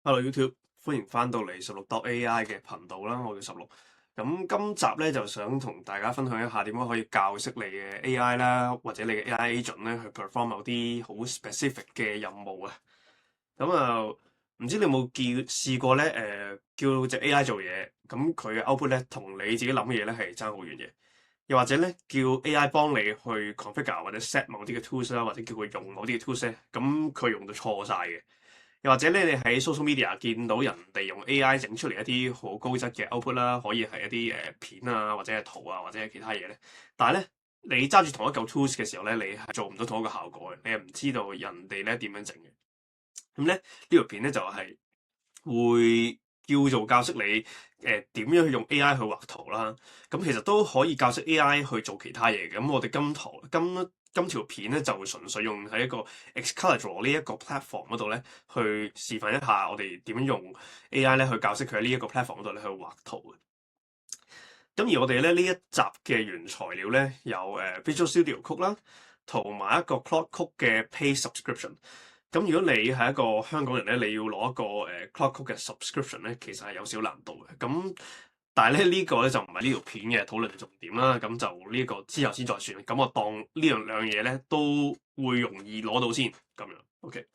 Hello YouTube，歡迎翻到嚟16.AI 嘅頻道啦，我叫16。咁今集咧就想同大家分享一下點樣可以教識你嘅 AI 啦，或者你嘅 AI agent 咧去 perform 某啲好 specific 嘅任務啊。咁唔知你有冇試過咧？叫隻 AI 做嘢，咁佢嘅 output 咧同你自己諗嘅嘢咧係爭好遠嘅。又或者咧叫 AI 幫你去 configure 或者 set 某啲嘅 tools 啦，或者叫佢用某啲嘅 tools 咧，咁佢用到錯晒嘅。又或者咧，你喺 social media 見到人哋用 AI 整出嚟一啲好高質嘅 output 啦，可以係一啲片啊，或者係圖啊，或者係其他嘢咧。但係咧，你揸住同一嚿 tools 嘅時候咧，你係做唔到同一個效果嘅，你係唔知道人哋咧點樣整嘅。咁咧呢條片咧就係會叫做教識你點樣去用 AI 去畫圖啦。咁其實都可以教識 AI 去做其他嘢嘅。咁我哋今條片咧就會純粹用喺一個 Excalibur 呢一個 platform 嗰度咧，去示範一下我哋點樣用 AI 咧去教識佢喺呢一個 platform 嗰度咧去畫圖嘅。咁而我哋咧呢一集嘅原材料咧有Visual Studio Code 啦，同埋一個 Claude Code 嘅 Paid Subscription。咁如果你係一個香港人咧，你要攞一個Claude Code 嘅 subscription 咧，其實係有少難度嘅。咁但係咧呢個咧就唔係呢條片嘅討論重點啦。咁就呢個之後先再算。咁我當呢兩嘢咧都會容易攞到先咁樣。OK。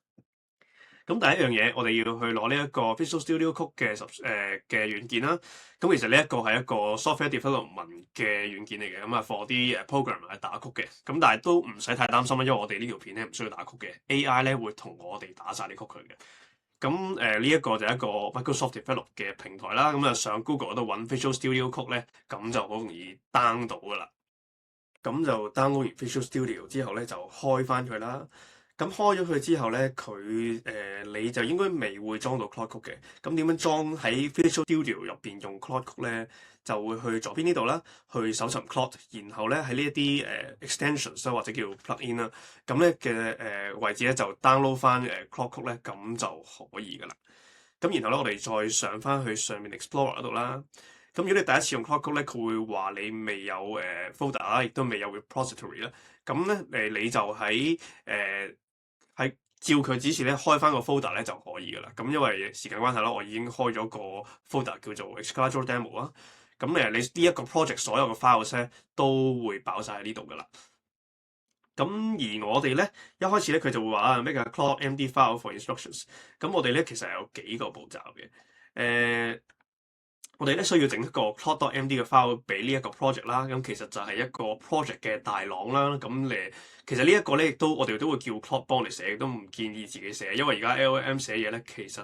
咁第一樣嘢，我哋要去攞呢一個 Visual Studio Code 嘅軟件啦。咁其實呢一個係一個 software development 嘅軟件嚟嘅，咁啊 for 啲programmer 係打曲嘅。咁但係都唔使太擔心啦，因為我哋呢條片咧唔需要打曲嘅，AI 咧會同我哋打晒啲曲佢嘅。咁呢一個就係一個 Microsoft develop 嘅平台啦。咁上 Google 嗰度揾 Visual Studio Code 咧，咁就好容易 down 到噶啦。咁就 download 完 Visual Studio 之後咧，就開翻佢啦。咁開咗佢之後咧，你就應該未會裝到 Claude Code 嘅。咁點樣裝喺 Visual Studio 入邊用 Claude Code 咧？就會去左邊呢度啦，去搜尋 Claude，然後咧喺呢一啲extensions 啦，或者叫 plugin 啦，咁咧嘅位置咧就 download 翻Claude Code 咧，咁就可以噶啦。咁然後咧，我哋再上翻去上面 Explorer 嗰度啦。咁如果你第一次用 Claude Code 咧，佢會話你未有folder 啦，亦都未有 repository 啦。咁咧你就喺照佢指示咧開翻個 folder 咧就可以噶啦。咁因為時間關係啦，我已經開咗個 folder 叫做 Excalibur Demo 啦。咁你呢一個 project 所有嘅 files 咧都會爆晒喺呢度噶啦。咁而我哋咧一開始咧佢就會話啊咩叫 Claude MD file for instructions。咁我哋咧其實係有幾個步驟嘅。我哋咧需要整一個 Claude.md 嘅 file 俾呢一個 project 啦。咁其實就係一個 project 嘅大廊啦。咁其實呢一個咧亦都我哋都會叫 Claude 幫你寫，都唔建議自己寫，因為而家 LLM 寫嘢咧其實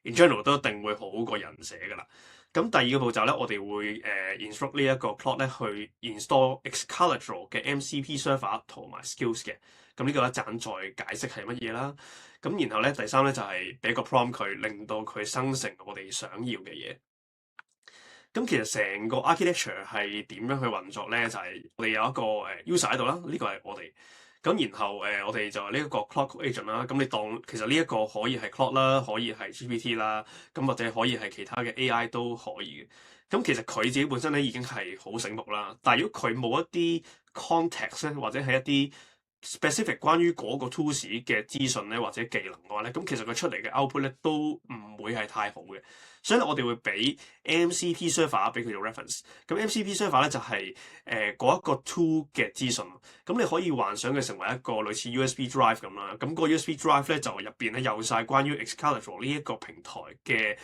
in general 都一定會好過人寫噶啦。咁第二個步驟咧，我哋會instruct 呢一個 Claude 咧去 install Excalibur 嘅 MCP server 同埋 skills 嘅。咁呢個一陣再解釋係乜嘢啦。咁然後咧第三咧就係俾個 prompt 佢，令到佢生成我哋想要嘅嘢。咁其實成個 architecture 係點樣去運作咧？就係我哋有一個user 喺度啦，呢個係我哋。咁然後我哋就係呢一個 Claude agent 啦。咁你當其實呢一個可以係 Claude 啦，可以係 GPT 啦，咁或者可以係其他嘅 AI 都可以嘅。咁其實佢自己本身咧已經係好醒目啦。但係如果佢冇一啲 context 咧，或者係一啲 specific 關於嗰個 tools 嘅資訊咧，或者技能嘅話咧，咁其實佢出嚟嘅 output 咧都唔會係太好嘅。所以咧，我哋會俾 MCP server 俾佢做 reference。咁 MCP server 咧就係嗰一個 tool 嘅資訊。咁你可以幻想佢成為一個類似 USB drive 咁啦。咁個 USB drive 咧就入邊咧有晒關於 Excalibur 呢一個平台嘅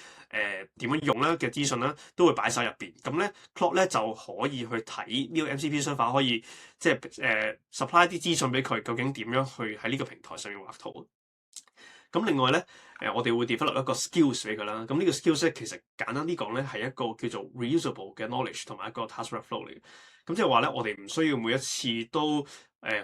點樣用啦嘅資訊啦，都會擺晒入邊。咁咧 Claude 咧就可以去睇呢個 MCP server，可以即係supply 啲資訊俾佢，究竟點樣去喺呢個平台上面畫圖。咁另外咧，我哋會 develop 一個 skills 俾佢啦。咁呢個 skills 咧，其實簡單啲講咧，係一個叫做 reusable 嘅 knowledge 同埋一個 task workflow 嚟嘅。咁即係話咧，我哋唔需要每一次都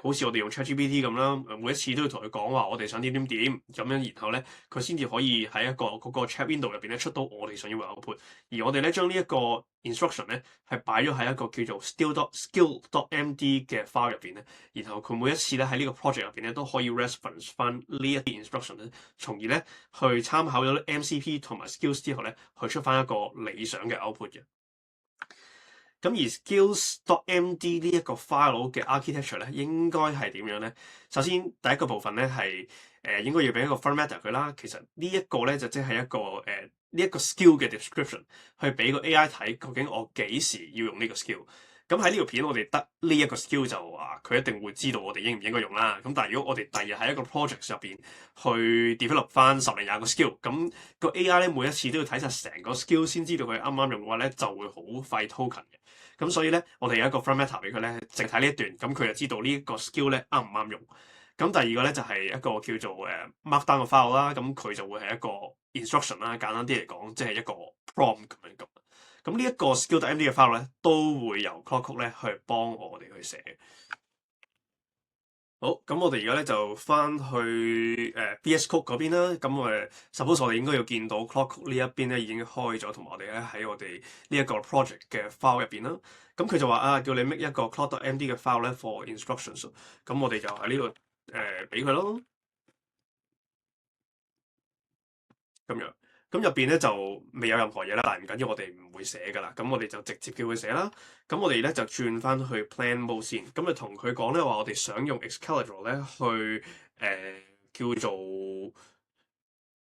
好似我哋用 ChatGPT 咁啦，每一次都要同佢講話，我哋想點點點咁樣，然後咧佢先至可以喺一個嗰個 chat window 入邊咧出到我哋想要嘅 output。而我哋咧將呢一個 instruction 咧係擺咗喺一個叫做 skill.md 嘅 file 入邊咧，然後佢每一次咧喺呢個 project 入邊咧都可以 reference 翻呢一啲 instruction 咧，從而咧去參考咗 MCP 同埋 skills 之後咧，去出翻一個理想嘅 output 嘅。咁而 skills.md 呢一個 file 嘅 architecture 咧，應該係點樣咧？首先第一個部分咧係應該要俾一個 formatter 佢啦。其實呢一個咧就即係一個呢一個 skill 嘅 description，去俾個 AI 睇究竟我幾時要用呢個 skill。咁喺呢條片我哋得呢一個 skill 就話佢一定會知道我哋應唔應該用啦。咁但係如果我哋第日喺一個 project 入邊去 develop 翻10零廿個 skill，咁個 AI 咧每一次都要睇晒成個 skill 先知道佢啱唔啱用嘅話咧，就會好費 token 嘅。咁所以咧，我哋有一個 formatter 俾佢咧，淨睇呢一段，咁佢就知道呢一個 skill 咧啱唔啱用。咁第二個咧就係一個叫做markdown 嘅 file 啦，咁佢就會係一個 instruction 啦，簡單啲嚟講，即係一個 prompt 咁樣咁。咁呢一個 skill.md 嘅 file 咧，都會由 Claude Code 咧去幫我哋去寫。好，咁我哋而家咧就翻去VS Code 嗰邊啦。咁suppose 我哋應該要見到 Claude Code 呢一邊咧已經開咗，同埋我哋咧喺我哋呢一個 project 嘅 file 入邊啦。咁佢就話啊，叫你 make 一個 Claude.md 嘅 file 咧 for instructions。咁我哋就喺呢度俾佢咯，咁樣。咁入邊咧就未有任何嘢啦，但係唔緊要，我哋唔會寫噶啦。咁我哋就直接叫佢寫啦。咁我哋咧就轉翻去 plan mode 先。咁就同佢講咧話，我哋想用 Excalibur 咧去叫做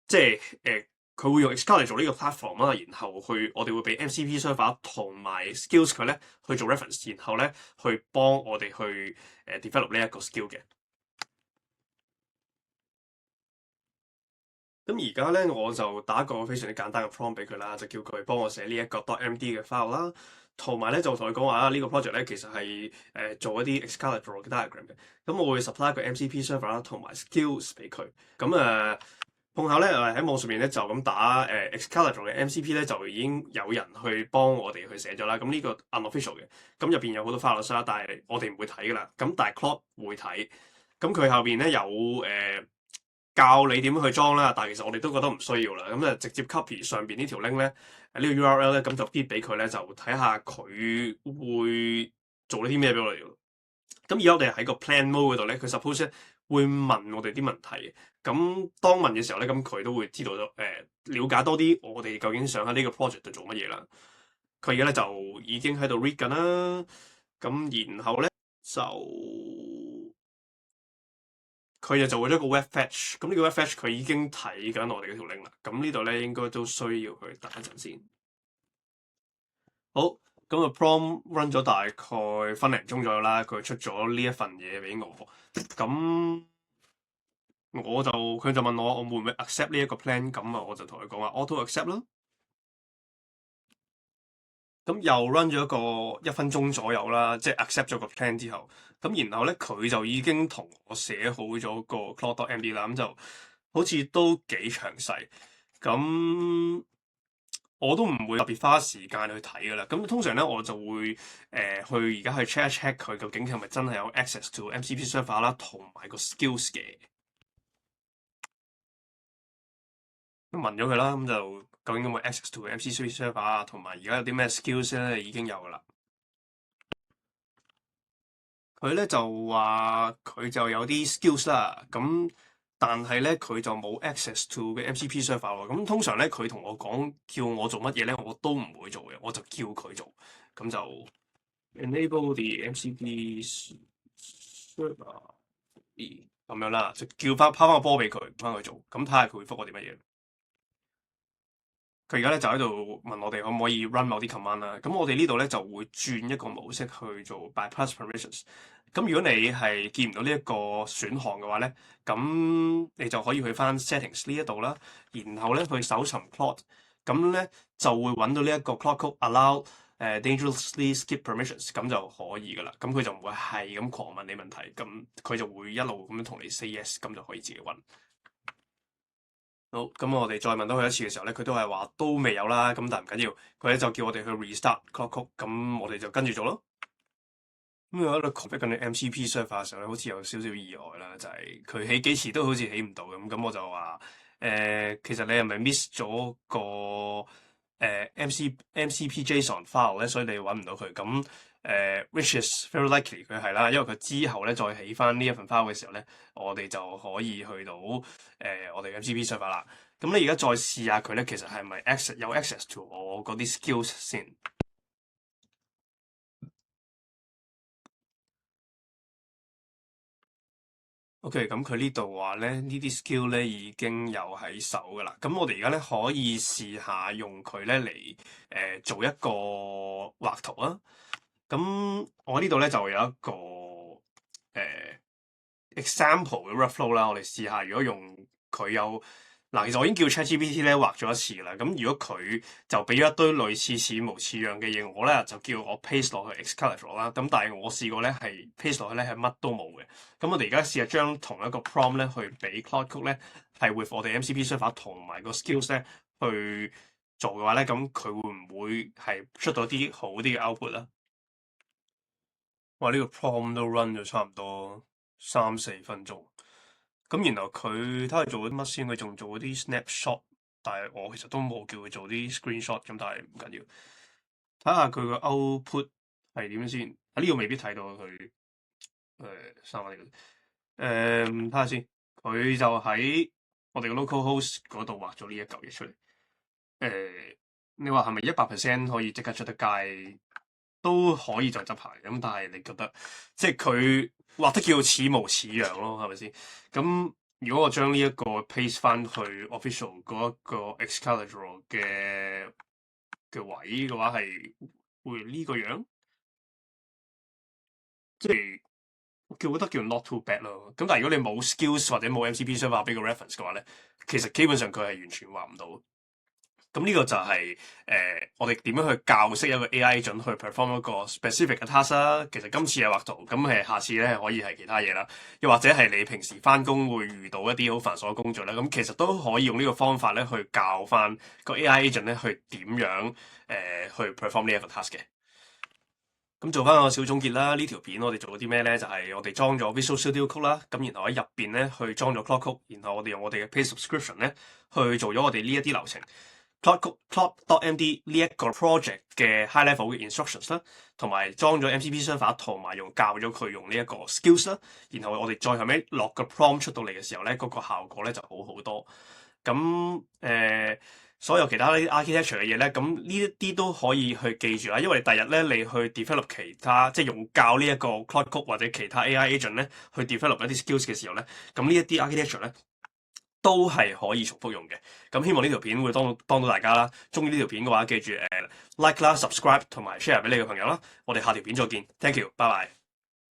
即係佢會用 Excalibur 呢個 platform 啦，然後我哋會俾 MCP server 同埋 skills 佢咧去做 reference，然後咧去幫我哋去develop 呢一個 skill 嘅。咁而家咧，我就打個非常之簡單嘅 prompt 俾佢啦，就叫佢幫我寫呢一個 .md 嘅 file 啦，同埋咧就同佢講話啊，呢個 project 咧其實係做一啲 Excalibur 嘅 diagram 嘅。咁我會 supply 個 MCP server 啦，同埋 skills 俾佢。咁碰巧咧喺網上面咧就咁打Excalibur 嘅 MCP 咧，就已經有人去幫我哋去寫咗啦。咁呢個 unofficial 嘅，咁入邊有好多 file 啦，但係我哋唔會睇噶啦。咁但係 Claude 會睇。咁佢後邊咧有教你點樣去裝啦，但係其實我哋都覺得唔需要啦，咁就直接 copy 上邊呢條 link 咧，呢個 URL 咧，咁就 feed 俾佢咧，就睇下佢會做啲咩俾我哋。咁而家我哋喺個 plan mode 嗰度咧，佢 suppose 咧會問我哋啲問題。咁當問嘅時候咧，咁佢都會知道咗了解多啲我哋究竟想喺呢個 project 度做乜嘢啦。佢而家咧就已經喺度 read 緊啦，咁然後咧就。佢就做咗個 web fetch，咁呢個 web fetch 佢已經睇緊我哋嗰條 link 啦。咁呢度咧應該都需要去等一陣先。好，咁啊 prom run 咗大概分零鐘左右啦，佢出咗呢一份嘢俾我。咁佢就問我會唔會 accept 呢一個 plan，咁啊我就同佢講話 auto accept 啦。咁又 run 咗一個1分鐘左右啦，即係 accept 咗個 plan 之後，咁然後咧佢就已經同我寫好咗個 Claude.md 啦，咁就好似都幾詳細。咁我都唔會特別花時間去睇噶啦。咁通常咧我就會去而家去 check 一 check 佢究竟係咪真係有 access to MCP server 啦，同埋個 skills 嘅。咁問咗佢啦，咁就究竟有冇 access to MCP server 啊，同埋而家有啲咩 skills 咧已經有噶啦。佢咧就話佢就有啲 skills 啦，咁但係咧佢就冇 access to 嘅 MCP server 喎。咁通常咧佢同我講叫我做乜嘢咧，我都唔會做嘅，我就叫佢做。咁就 enable the MCP server 咁樣啦，就叫拋翻個波俾佢，翻佢做。咁睇下佢會覆我啲乜嘢。佢而家咧就喺度問我哋可唔可以 run 某啲 command 啦。咁我哋呢度咧就會轉一個模式去做 bypass permissions。咁如果你係見唔到呢一個選項嘅話咧，咁你就可以去翻 settings 呢一度啦，然後咧去搜尋 Claude，咁咧就會揾到呢一個 Claude Code allow dangerously skip permissions，咁就可以噶啦。咁佢就唔會係咁狂問你問題，咁佢就會一路咁樣同你 say yes，咁就可以自己揾。好，咁我哋再問到佢一次嘅時候咧，佢都係話都未有啦。咁但係唔緊要，佢咧就叫我哋去 restart Claude Code，咁我哋就跟住做咯。咁喺度 configure 緊啲 MCP server 嘅時候咧，好似有少少意外啦，就係佢起幾時都好似起唔到咁。咁我就話其實你係咪 miss 咗個MCP JSON file 咧？所以你揾唔到佢。咁which is very likely 佢係啦，因為佢之後咧再起翻呢一份 file 嘅時候咧，我哋就可以去到我哋嘅 MCP server 啦。咁你而家再試下佢咧，其實係咪有 access to 我嗰啲 skills 先？ OK，咁佢呢度話咧，呢啲 skill 咧已經有喺手噶啦。咁我哋而家咧可以試下用佢咧嚟做一個畫圖啊。咁我呢度咧就有一個example 嘅 workflow 啦。我哋試下，如果用佢有嗱，其實我已經叫 ChatGPT 咧畫咗一次啦。咁如果佢就俾咗一堆類似模似樣嘅嘢，我咧就叫我 paste 落去 Excalibur 啦。咁但係我試過咧係 paste 落去咧係乜都冇嘅。咁我哋而家試下將同一個 prompt 咧去俾 Claude Code 咧係 with 我哋 MCP server 同埋個 skills 咧去做嘅話咧，咁佢會唔會係出到啲好啲嘅 output 咧？哇！呢個 prompt 都 run 咗差唔多3-4分鐘。咁然後佢睇下做咗啲乜先，佢仲做咗啲 snapshot，但係我其實都冇叫佢做啲 screenshot，咁但係唔緊要。睇下佢個 output 係點先。呢個未必睇到佢三萬呢個。睇下先，佢就喺我哋個 localhost 嗰度畫咗呢一嚿嘢出嚟。你話係咪100% 可以即刻出得街？都可以再執下嘅。咁但係你覺得即係佢畫得叫似模似樣咯，係咪先？咁如果我將呢一個 paste 翻去 official 嗰一個 Excalibur 嘅位嘅話，係會呢個樣，即係我覺得叫 not too bad 咯。咁但係如果你冇 skills 或者冇 MCP server 俾個 reference 嘅話咧，其實基本上佢係完全畫唔到。咁呢個就係我哋點樣去教識一個 AI agent 去 perform 一個 specific 嘅 task 啦。其實今次係畫圖，咁下次咧可以係其他嘢啦。又或者係你平時翻工會遇到一啲好繁瑣嘅工作咧，咁其實都可以用呢個方法咧去教翻個 AI agent 咧去點樣去 perform 呢一個 task 嘅。咁做翻個小總結啦，呢條片我哋做咗啲咩咧？就係我哋裝咗 Visual Studio Code 啦，咁然後喺入邊咧去裝咗 Claude Code，然後我哋用我哋嘅 Paid Subscription 咧去做咗我哋呢一啲流程。Claude.md 呢一個 project 嘅 high level 嘅 instructions 啦，同埋裝咗 MCP server，同埋教咗佢用呢一個 skills 啦，然後我哋再後尾落個 prompt 出到嚟嘅時候咧，嗰個效果咧就好好多。咁所有其他啲 architecture 嘅嘢咧，咁呢一啲都可以去記住啦。因為第日咧你去 develop 其他，即係用教呢一個 Claude Code 或者其他 AI agent 咧去 develop 一啲 skills 嘅時候咧，咁呢一啲 architecture 咧都係可以重複用嘅。咁希望呢條片會幫到大家啦。中意呢條片嘅話，記住like啦、subscribe 同埋 share 俾你嘅朋友啦。我哋下條片再見，thank you，拜拜。